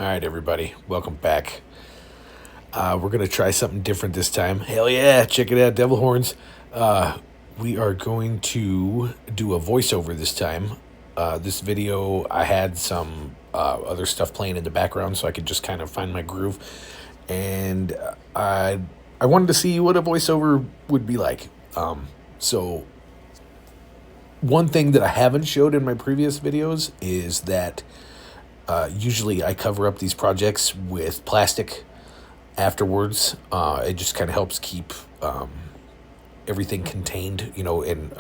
All right, everybody, welcome back. We're going to try something different this time. Hell yeah, check it out, Devil Horns. We are going to do a voiceover this time. This video, I had some other stuff playing in the background so I could just kind of find my groove. And I wanted to see what a voiceover would be like. So, one thing that I haven't showed in my previous videos is that usually I cover up these projects with plastic afterwards. It just kind of helps keep everything contained, and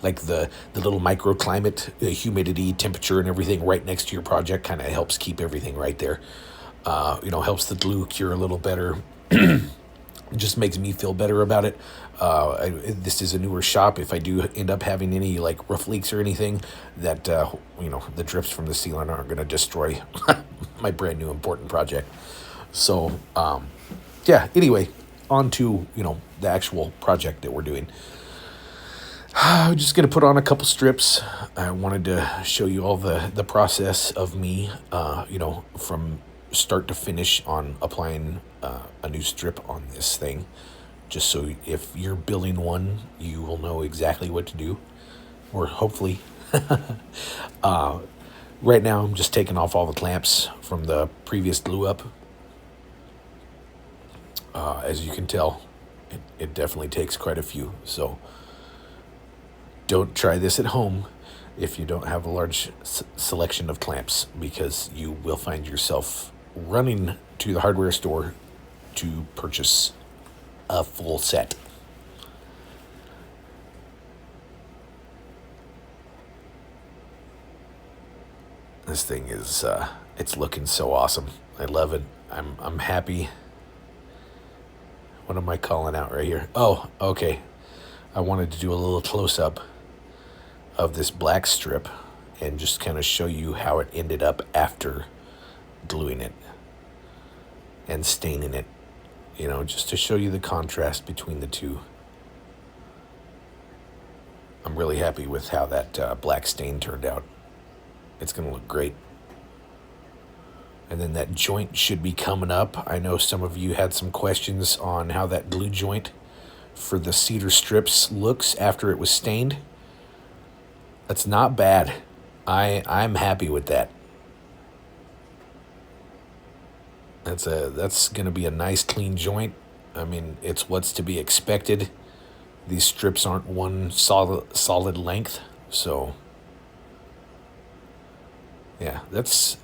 like the little microclimate, humidity, temperature, and everything right next to your project kind of helps keep everything right there. Helps the glue cure a little better. It just makes me feel better about it. This is a newer shop. If I do end up having any like roof leaks or anything, that the drips from the ceiling aren't going to destroy my brand new important project. So yeah. Anyway, on to the actual project that we're doing. I'm just gonna put on a couple strips. I wanted to show you all the process of me, from start to finish on applying a new strip on this thing. Just so if you're building one, you will know exactly what to do, or hopefully. Right now, I'm just taking off all the clamps from the previous glue up. As you can tell, it definitely takes quite a few. So don't try this at home if you don't have a large selection of clamps, because you will find yourself running to the hardware store to purchase a full set. This thing is it's looking so awesome. I love it. I'm happy. What am I calling out right here? Oh, okay. I wanted to do a little close-up of this black strip and just kind of show you how it ended up after gluing it and staining it, just to show you the contrast between the two. I'm really happy with how that black stain turned out. It's going to look great. And then that joint should be coming up. I know some of you had some questions on how that glue joint for the cedar strips looks after it was stained. That's not bad. I'm happy with that. That's going to be a nice clean joint. I mean, it's what's to be expected. These strips aren't one solid length, so yeah, that's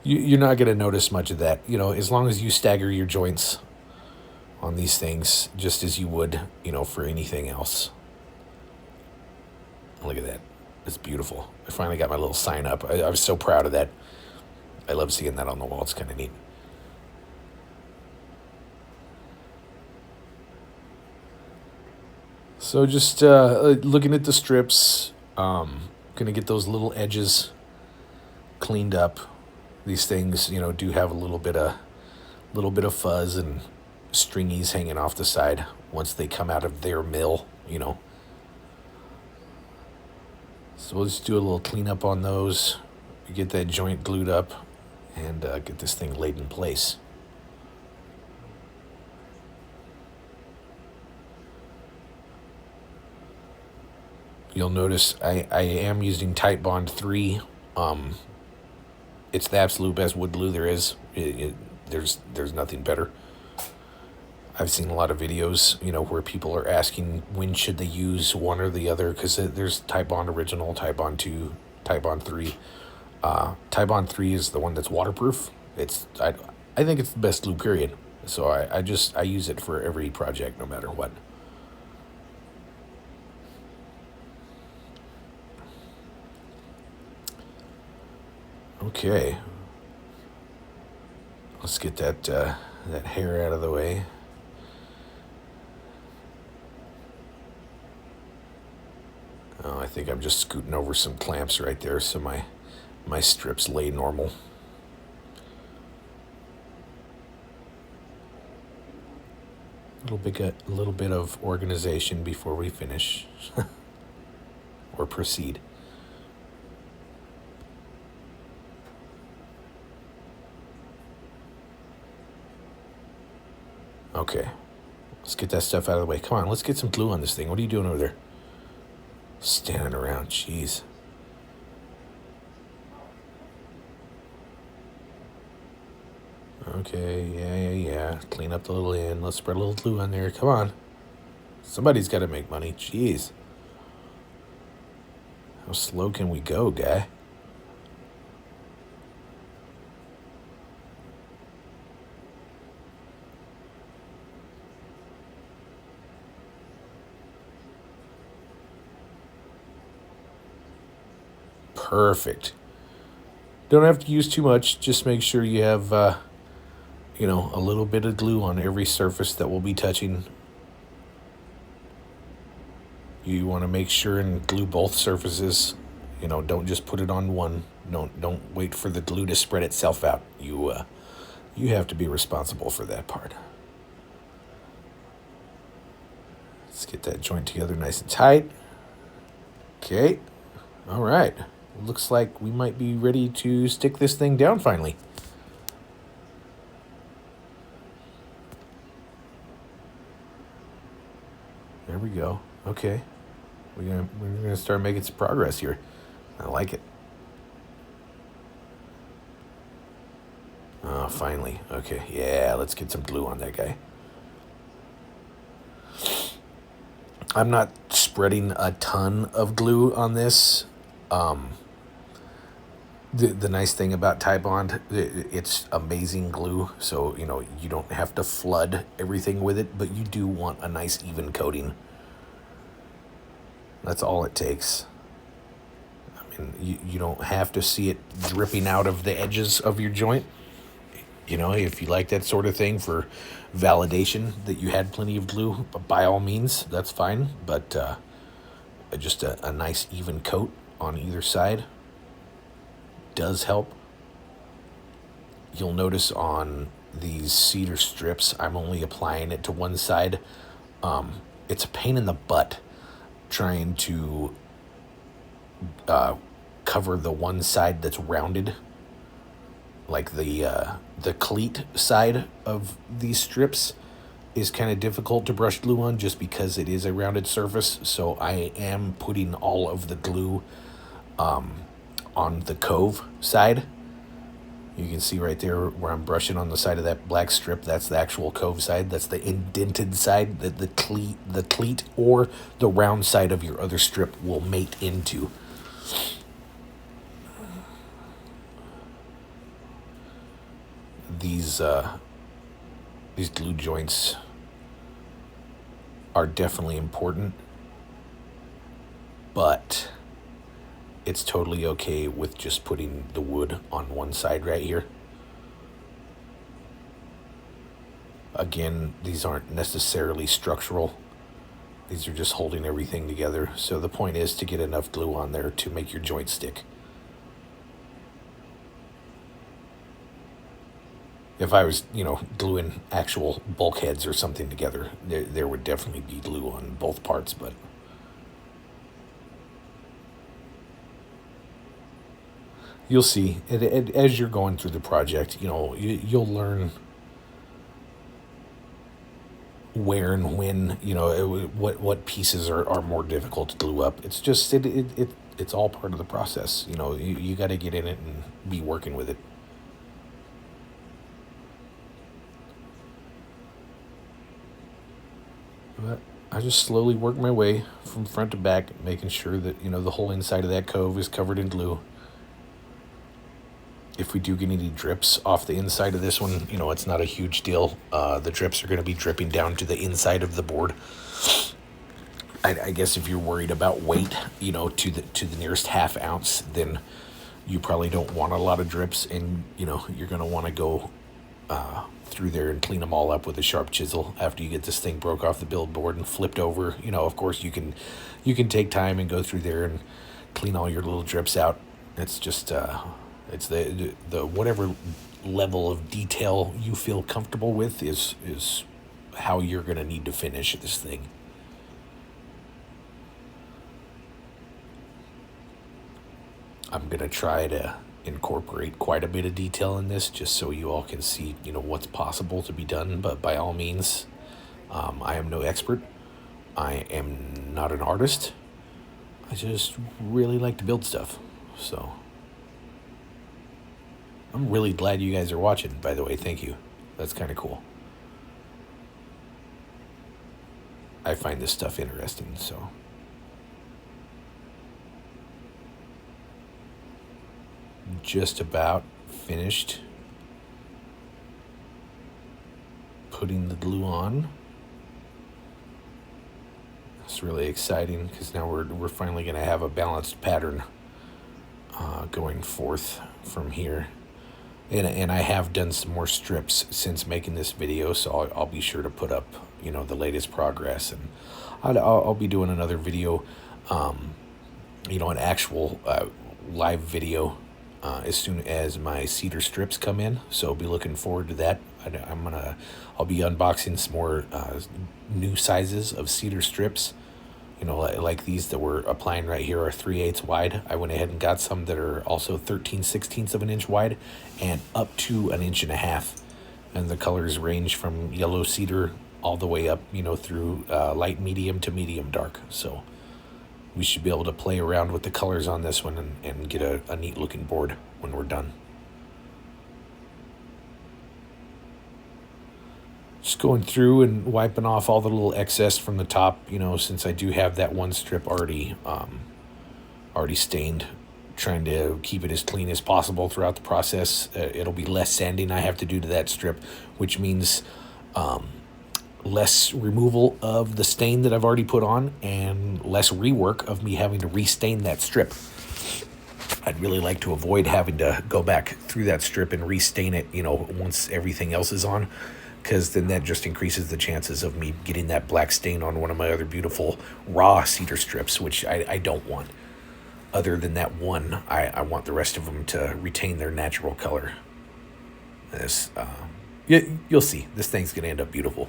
you're not going to notice much of that. As long as you stagger your joints on these things just as you would, for anything else. Look at that. It's beautiful. I finally got my little sign up. I was so proud of that. I love seeing that on the wall. It's kind of neat. So just looking at the strips, gonna get those little edges cleaned up. These things, do have a little bit of fuzz and stringies hanging off the side once they come out of their mill. So we'll just do a little cleanup on those, get that joint glued up, and get this thing laid in place. You'll notice I am using Type Bond 3. It's the absolute best wood glue there is. There's nothing better. I've seen a lot of videos, where people are asking when should they use one or the other, because there's Type Bond Original, Type Bond 2, Type Bond 3. Type Bond 3 is the one that's waterproof. I think it's the best glue, period. So I use it for every project, no matter what. Okay, let's get that hair out of the way. Oh, I think I'm just scooting over some clamps right there so my strips lay normal. A little bit of organization before we finish or proceed. Okay. Let's get that stuff out of the way. Come on, let's get some glue on this thing. What are you doing over there? Standing around. Jeez. Okay, yeah. Clean up the little end. Let's spread a little glue on there. Come on. Somebody's got to make money. Jeez. How slow can we go, guy? Perfect. Don't have to use too much. Just make sure you have, a little bit of glue on every surface that we'll be touching. You want to make sure and glue both surfaces. Don't just put it on one. Don't wait for the glue to spread itself out. You have to be responsible for that part. Let's get that joint together nice and tight. Okay. All right. Looks like we might be ready to stick this thing down finally. There we go. Okay. We're gonna start making some progress here. I like it. Oh, finally. Okay. Yeah, let's get some glue on that guy. I'm not spreading a ton of glue on this. The nice thing about Tide Bond, it's amazing glue, so you don't have to flood everything with it, but you do want a nice even coating. That's all it takes. I mean, you don't have to see it dripping out of the edges of your joint. If you like that sort of thing for validation that you had plenty of glue, by all means, that's fine. But just a nice even coat on either side does help. You'll notice on these cedar strips, I'm only applying it to one side. It's a pain in the butt trying to cover the one side that's rounded, like the cleat side of these strips is kind of difficult to brush glue on just because it is a rounded surface. So I am putting all of the glue on the cove side. You can see right there where I'm brushing on the side of that black strip. That's the actual cove side. That's the indented side that the cleat or the round side of your other strip will mate into. These glue joints are definitely important, but it's totally okay with just putting the wood on one side right here. Again, these aren't necessarily structural. These are just holding everything together. So the point is to get enough glue on there to make your joint stick. If I was, gluing actual bulkheads or something together, there would definitely be glue on both parts, but you'll see. As you're going through the project, you'll learn where and when, what pieces are more difficult to glue up. It's just, it's all part of the process. You got to get in it and be working with it. But I just slowly work my way from front to back, making sure that, the whole inside of that cove is covered in glue. If we do get any drips off the inside of this one, it's not a huge deal. The drips are going to be dripping down to the inside of the board. I guess if you're worried about weight, to the nearest half ounce, then you probably don't want a lot of drips, and you're going to want to go through there and clean them all up with a sharp chisel after you get this thing broke off the billboard and flipped over. Of course you can take time and go through there and clean all your little drips out. It's just it's the whatever level of detail you feel comfortable with is how you're going to need to finish this thing. I'm going to try to incorporate quite a bit of detail in this just so you all can see, what's possible to be done. But by all means, I am no expert. I am not an artist. I just really like to build stuff. So I'm really glad you guys are watching, by the way. Thank you. That's kind of cool. I find this stuff interesting, so. Just about finished putting the glue on. It's really exciting because now we're finally going to have a balanced pattern going forth from here. And I have done some more strips since making this video, so I'll be sure to put up, the latest progress. And I'll be doing another video, an actual live video as soon as my cedar strips come in. So be looking forward to that. I'll be unboxing some more new sizes of cedar strips. Like these that we're applying right here are 3/8 wide. I went ahead and got some that are also 13/16 of an inch wide and up to 1.5 inches. And the colors range from yellow cedar all the way up, through light medium to medium dark. So we should be able to play around with the colors on this one and get a neat looking board when we're done. Just going through and wiping off all the little excess from the top, since I do have that one strip already stained, trying to keep it as clean as possible throughout the process. It'll be less sanding I have to do to that strip, which means less removal of the stain that I've already put on and less rework of me having to restain that strip. I'd really like to avoid having to go back through that strip and restain it, once everything else is on, because then that just increases the chances of me getting that black stain on one of my other beautiful raw cedar strips, which I don't want. Other than that one, I want the rest of them to retain their natural color. This, you'll see. This thing's going to end up beautiful.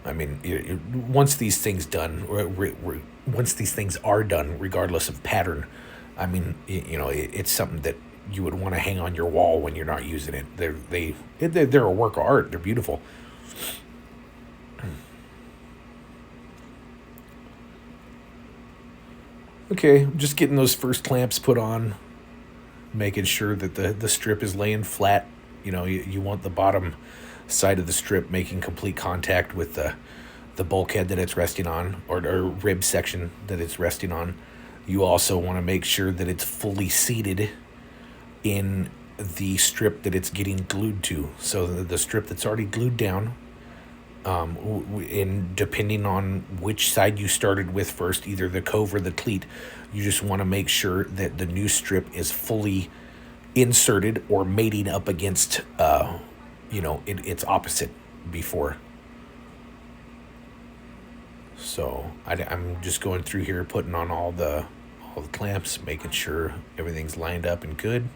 I mean, once these things once these things are done, regardless of pattern, I mean, it's something that you would want to hang on your wall when you're not using it. They're a work of art. They're beautiful. Okay, just getting those first clamps put on, making sure that the strip is laying flat. You want the bottom side of the strip making complete contact with the bulkhead that it's resting on, or rib section that it's resting on. You also want to make sure that it's fully seated in the strip that it's getting glued to. So the strip that's already glued down, and depending on which side you started with first, either the cove or the cleat, you just want to make sure that the new strip is fully inserted or mating up against its opposite before. So I'm just going through here, putting on all the clamps, making sure everything's lined up and good.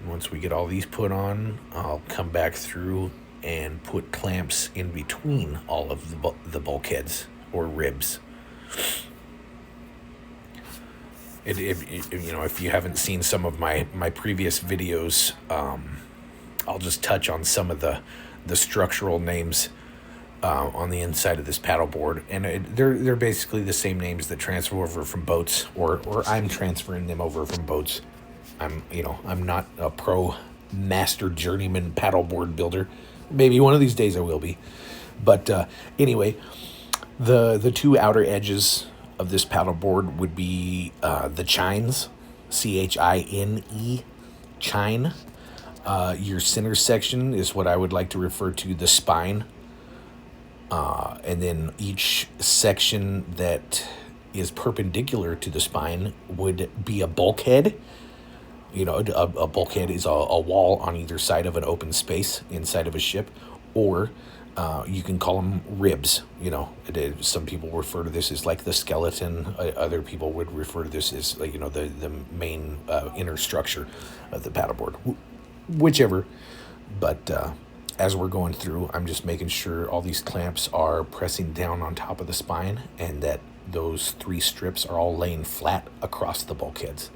Once we get all these put on, I'll come back through and put clamps in between all of the bulkheads or ribs. If you haven't seen some of my previous videos, I'll just touch on some of the structural names on the inside of this paddleboard, and they're basically the same names that transfer over from boats, or I'm transferring them over from boats. I'm not a pro master journeyman paddleboard builder. Maybe one of these days I will be. But anyway, the two outer edges of this paddleboard would be the chines, CHINE, chine. Your center section is what I would like to refer to the spine. And then each section that is perpendicular to the spine would be a bulkhead. A bulkhead is a wall on either side of an open space inside of a ship, or you can call them ribs. Some people refer to this as like the skeleton. Other people would refer to this as like, the main inner structure of the paddleboard, whichever. But as we're going through, I'm just making sure all these clamps are pressing down on top of the spine, and that those 3 strips are all laying flat across the bulkheads.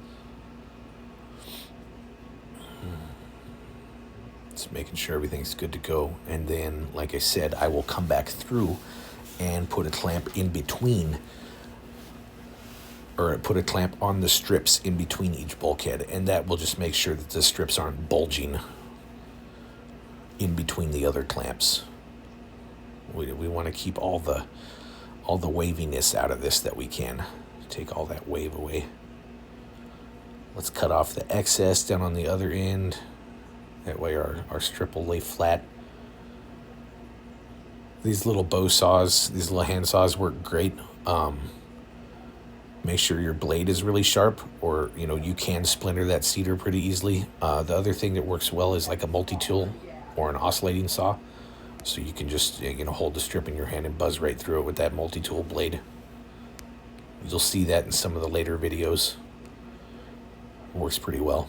Just making sure everything's good to go. And then, like I said, I will come back through and put a clamp in between, or put a clamp on the strips in between each bulkhead. And that will just make sure that the strips aren't bulging in between the other clamps. We want to keep all the waviness out of this that we can. Take all that wave away. Let's cut off the excess down on the other end. That way our strip will lay flat. These little bow saws, these little hand saws work great. Make sure your blade is really sharp, or you can splinter that cedar pretty easily. The other thing that works well is like a multi-tool or an oscillating saw. So you can just hold the strip in your hand and buzz right through it with that multi-tool blade. You'll see that in some of the later videos. It works pretty well.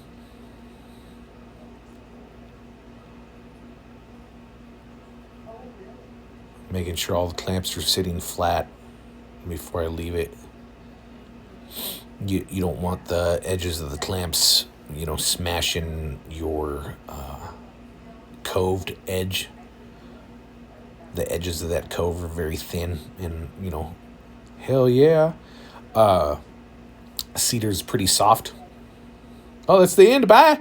Making sure all the clamps are sitting flat before I leave it. You don't want the edges of the clamps, smashing your coved edge. The edges of that cove are very thin, and hell yeah. Cedar's pretty soft. Oh, that's the end. Bye.